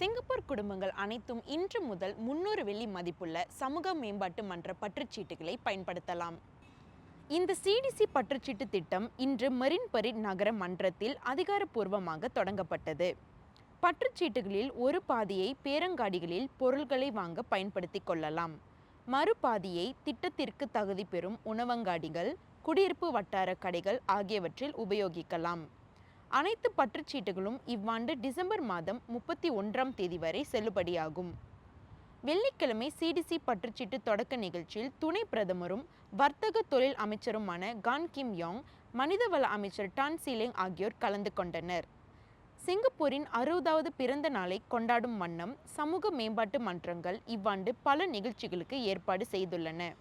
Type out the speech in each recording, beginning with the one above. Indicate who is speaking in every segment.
Speaker 1: Singapore குடும்பங்கள் அனைத்தும் இன்று முதல் 300 வெள்ளி மதிப்புள்ள சமூக மேம்பாட்டு மன்ற பற்றுச்சீட்டுகளை பயன்படுத்தலாம். இந்த சிடிசி பற்றுச்சீட்டு திட்டம் இன்று மரீன் பரேட் நகர மன்றத்தில் அதிகாரப்பூர்வமாக தொடங்கப்பட்டது. பற்றுச்சீட்டுகளில் ஒரு பாதியை பேரங்காடிகளில் பொருட்களை வாங்க பயன்படுத்திக் கொள்ளலாம். மறுபாதியை திட்டத்திற்கு தகுதி பெறும் உணவங்காடிகள், குடியிருப்பு வட்டார கடைகள் ஆகியவற்றில் உபயோகிக்கலாம். அனைத்து பற்றுச்சீட்டுகளும் இவ்வாண்டு டிசம்பர் மாதம் 31ஆம் தேதி வரை செல்லுபடியாகும். வெள்ளிக்கிழமை சிடிசி பற்றுச்சீட்டு தொடக்க நிகழ்ச்சியில் துணை பிரதமரும் வர்த்தக தொழில் அமைச்சருமான கான் கிம் யாங், மனிதவள அமைச்சர் டான் சீலெங் ஆகியோர் கலந்து கொண்டனர். சிங்கப்பூரின் 60வது பிறந்த நாளை கொண்டாடும் வண்ணம் சமூக மேம்பாட்டு மன்றங்கள் இவ்வாண்டு பல நிகழ்ச்சிகளுக்கு ஏற்பாடு செய்துள்ளன.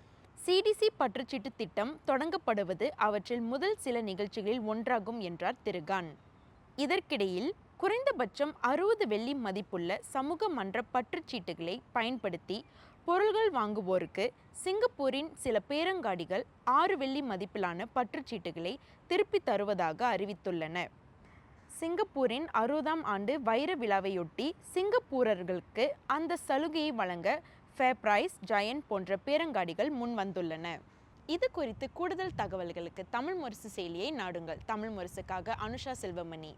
Speaker 1: சிடிசி பற்றுச்சீட்டு திட்டம் தொடங்கப்படுவது அவற்றில் முதல் சில நிகழ்ச்சிகளில் ஒன்றாகும் என்றார் திரு கான். இதற்கிடையில் குறைந்தபட்சம் 60 வெள்ளி மதிப்புள்ள சமூக மன்ற பற்றுச்சீட்டுகளை பயன்படுத்தி பொருள்கள் வாங்குவோருக்கு சிங்கப்பூரின் சில பேரங்காடிகள் 6 வெள்ளி மதிப்பிலான பற்றுச்சீட்டுகளை திருப்பி தருவதாக அறிவித்துள்ளன. சிங்கப்பூரின் 60ஆம் ஆண்டு வைர விழாவையொட்டி சிங்கப்பூரர்களுக்கு அந்த சலுகையை வழங்க ஃபேர்பிரைஸ், ஜயன்ட் போன்ற பேரங்காடிகள் முன் வந்துள்ளன. இது குறித்து கூடுதல் தகவல்களுக்கு தமிழ் முரசு செயலியை நாடுங்கள். தமிழ் முரசுக்காக அனுஷா செல்வமணி.